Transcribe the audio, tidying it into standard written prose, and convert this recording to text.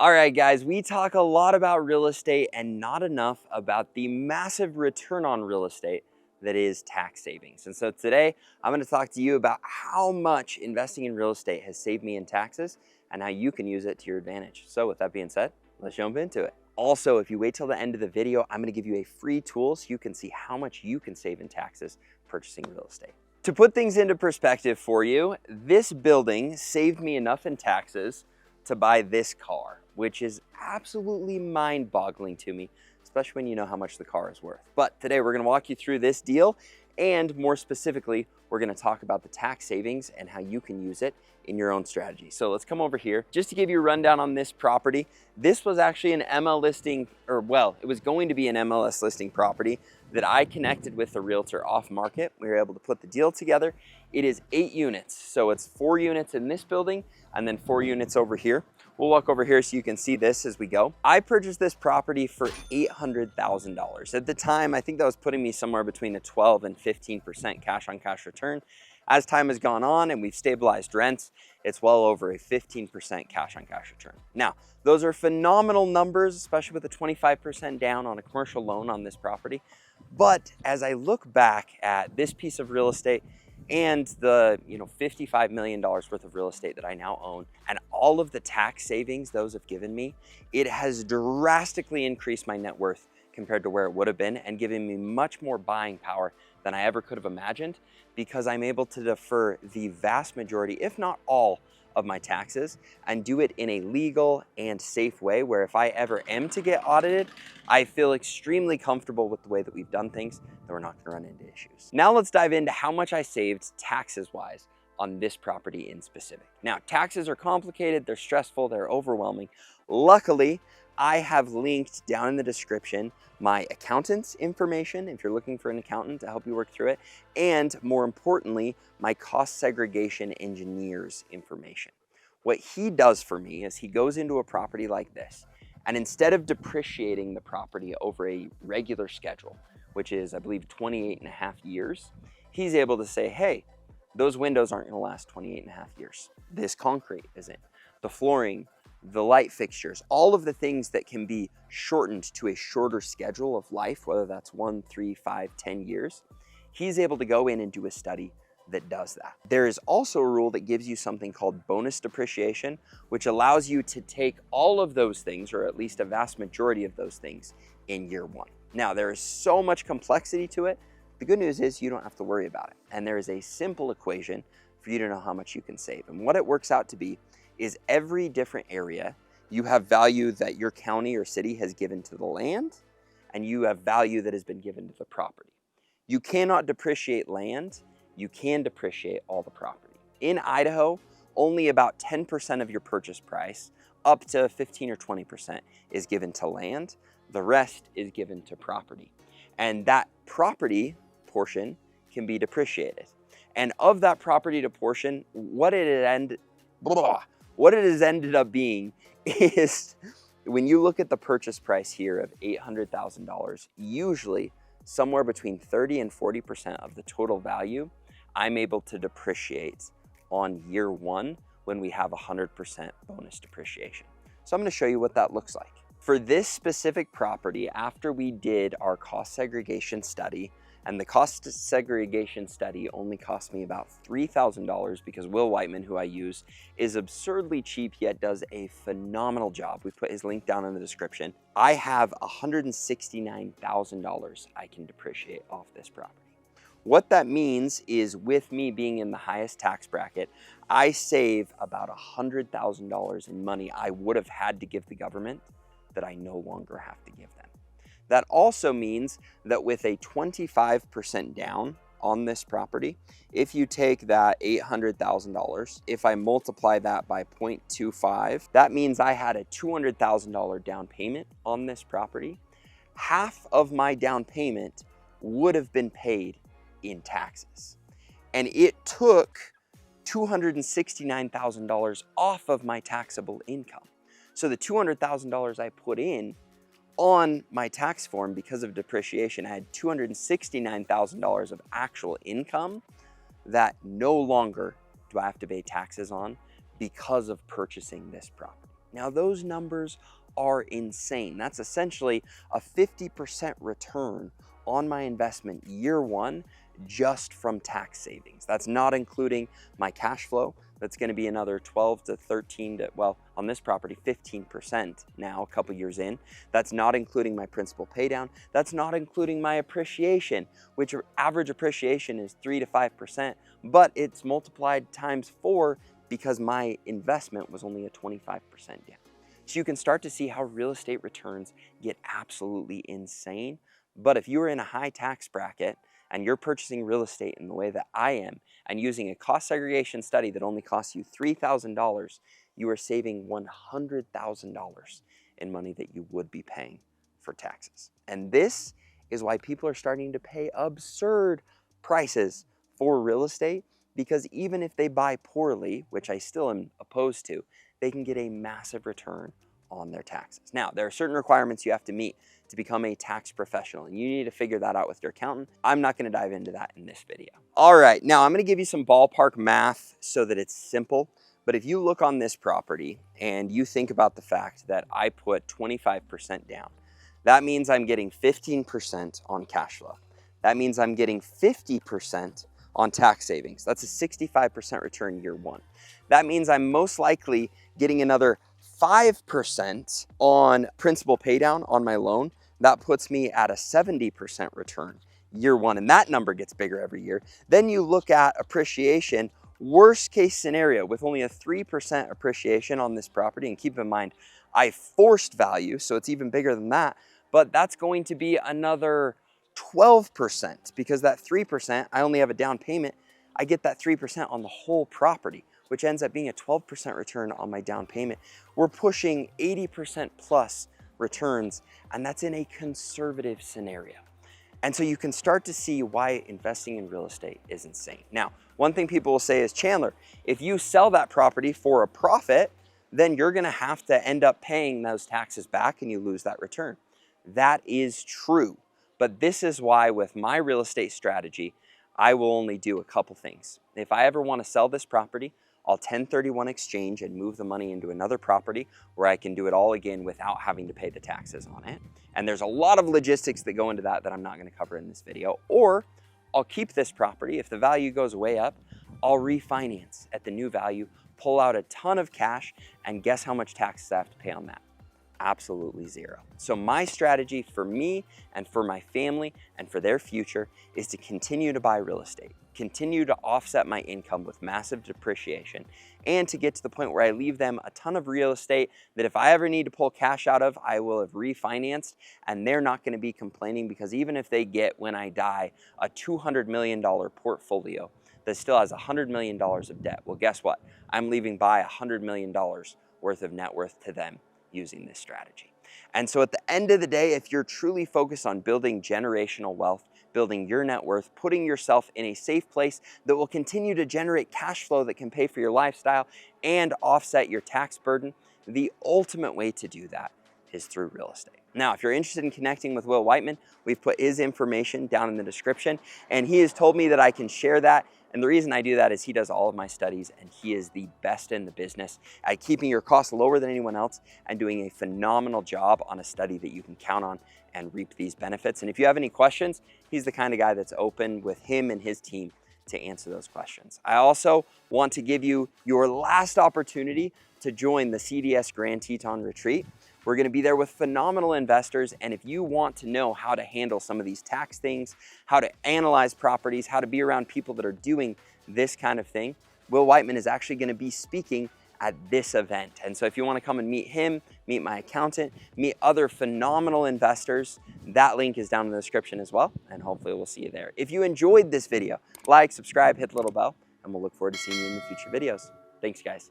All right, guys, we talk a lot about real estate and not enough about the massive return on real estate that is tax savings. And so today I'm going to talk to you about how much investing in real estate has saved me in taxes and how you can use it to your advantage. So with that being said, let's jump into it. Also, if you wait till the end of the video, I'm going to give you a free tool so you can see how much you can save in taxes purchasing real estate. To put things into perspective for you, this building saved me enough in taxes to buy this car, which is absolutely mind-boggling to me, especially when you know how much the car is worth. But today we're going to walk you through this deal, and more specifically, we're going to talk about the tax savings and how you can use it in your own strategy. So let's come over here. Just to give you a rundown on this property, this was actually an MLS listing, or well, it was going to be an MLS listing property that I connected with the realtor off market. We were able to put the deal together. It is 8 units. So it's 4 units in this building and then 4 units over here. We'll walk over here so you can see this as we go. I purchased this property for $800,000. At the time, I think that was putting me somewhere between a 12 and 15% cash on cash return. As time has gone on and we've stabilized rents, it's well over a 15% cash on cash return. Now, those are phenomenal numbers, especially with a 25% down on a commercial loan on this property. But as I look back at this piece of real estate and the $55 million worth of real estate that I now own and all of the tax savings those have given me, it has drastically increased my net worth compared to where it would have been and given me much more buying power than I ever could have imagined, because I'm able to defer the vast majority, if not all, of my taxes and do it in a legal and safe way where if I ever am to get audited, I feel extremely comfortable with the way that we've done things, that we're not going to run into issues. Now let's dive into how much I saved taxes-wise on this property in specific. Now, taxes are complicated, they're stressful, they're overwhelming. Luckily, I have linked down in the description my accountant's information if you're looking for an accountant to help you work through it, and more importantly, my cost segregation engineer's information. What he does for me is he goes into a property like this, and instead of depreciating the property over a regular schedule, which is, I believe, 28 and a half years, he's able to say, hey, those windows aren't gonna last 28 and a half years. This concrete isn't. The flooring, the light fixtures, all of the things that can be shortened to a shorter schedule of life, whether that's 1, 3, 5, 10 years, he's able to go in and do a study that does that. There is also a rule that gives you something called bonus depreciation, which allows you to take all of those things, or at least a vast majority of those things, in year 1. Now, there is so much complexity to it. The good news is you don't have to worry about it. And there is a simple equation for you to know how much you can save. And what it works out to be is every different area, you have value that your county or city has given to the land, and you have value that has been given to the property. You cannot depreciate land, you can depreciate all the property. In Idaho, only about 10% of your purchase price, up to 15 or 20% is given to land. The rest is given to property. And that property portion can be depreciated. And of that property to portion, what it has ended up being is, when you look at the purchase price here of $800,000, usually somewhere between 30 and 40% of the total value, I'm able to depreciate on year 1 when we have 100% bonus depreciation. So I'm going to show you what that looks like. For this specific property, after we did our cost segregation study, and the cost segregation study only cost me about $3,000 because Will Whiteman, who I use, is absurdly cheap yet does a phenomenal job. We put his link down in the description. I have $169,000 I can depreciate off this property. What that means is, with me being in the highest tax bracket, I save about $100,000 in money I would have had to give the government that I no longer have to give them. That also means that with a 25% down on this property, if you take that $800,000, if I multiply that by 0.25, that means I had a $200,000 down payment on this property. Half of my down payment would have been paid in taxes. And it took $269,000 off of my taxable income. So the $200,000 I put in on my tax form because of depreciation, I had $269,000 of actual income that no longer do I have to pay taxes on because of purchasing this property. Now, those numbers are insane. That's essentially a 50% return on my investment year one just from tax savings. That's not including my cash flow. That's going to be another 12 to 13 to, well, on this property, 15% now, a couple years in. That's not including my principal pay down. That's not including my appreciation, which average appreciation is 3 to 5%, but it's multiplied times 4 because my investment was only a 25% down. So you can start to see how real estate returns get absolutely insane. But if you are in a high tax bracket and you're purchasing real estate in the way that I am and using a cost segregation study that only costs you $3,000, you are saving $100,000 in money that you would be paying for taxes. And this is why people are starting to pay absurd prices for real estate, because even if they buy poorly, which I still am opposed to, they can get a massive return on their taxes. Now, there are certain requirements you have to meet to become a tax professional, and you need to figure that out with your accountant. I'm not going to dive into that in this video. All right, now I'm going to give you some ballpark math so that it's simple. But if you look on this property and you think about the fact that I put 25% down, that means I'm getting 15% on cash flow. That means I'm getting 50% on tax savings. That's a 65% return year one. That means I'm most likely getting another 5% on principal paydown on my loan. That puts me at a 70% return year one, and that number gets bigger every year. Then you look at appreciation, worst case scenario with only a 3% appreciation on this property, and keep in mind, I forced value, so it's even bigger than that, but that's going to be another 12% because that 3%, I only have a down payment. I get that 3% on the whole property, which ends up being a 12% return on my down payment. We're pushing 80% plus returns, and that's in a conservative scenario. And so you can start to see why investing in real estate is insane. Now, one thing people will say is, Chandler, if you sell that property for a profit, then you're gonna have to end up paying those taxes back and you lose that return. That is true. But this is why with my real estate strategy, I will only do a couple things. If I ever want to sell this property, I'll 1031 exchange and move the money into another property where I can do it all again without having to pay the taxes on it. And there's a lot of logistics that go into that I'm not going to cover in this video. Or I'll keep this property. If the value goes way up, I'll refinance at the new value, pull out a ton of cash, and guess how much taxes I have to pay on that? Absolutely zero. So my strategy for me and for my family and for their future is to continue to buy real estate, continue to offset my income with massive depreciation, and to get to the point where I leave them a ton of real estate that if I ever need to pull cash out of, I will have refinanced, and they're not going to be complaining, because even if they get, when I die, a $200 million portfolio that still has $100 million of debt, well, guess what? I'm leaving by $100 million worth of net worth to them using this strategy. And so at the end of the day, if you're truly focused on building generational wealth, building your net worth, putting yourself in a safe place that will continue to generate cash flow that can pay for your lifestyle and offset your tax burden, the ultimate way to do that is through real estate. Now, if you're interested in connecting with Will Whiteman, we've put his information down in the description, and he has told me that I can share that. And the reason I do that is he does all of my studies, and he is the best in the business at keeping your costs lower than anyone else and doing a phenomenal job on a study that you can count on and reap these benefits. And if you have any questions, he's the kind of guy that's open with him and his team to answer those questions. I also want to give you your last opportunity to join the CDS Grand Teton Retreat. We're going to be there with phenomenal investors, and if you want to know how to handle some of these tax things, how to analyze properties, how to be around people that are doing this kind of thing, Will Whiteman is actually going to be speaking at this event. And so if you want to come and meet him, meet my accountant, meet other phenomenal investors, that link is down in the description as well, and hopefully we'll see you there. If you enjoyed this video, like, subscribe, hit the little bell, and we'll look forward to seeing you in the future videos. Thanks, guys.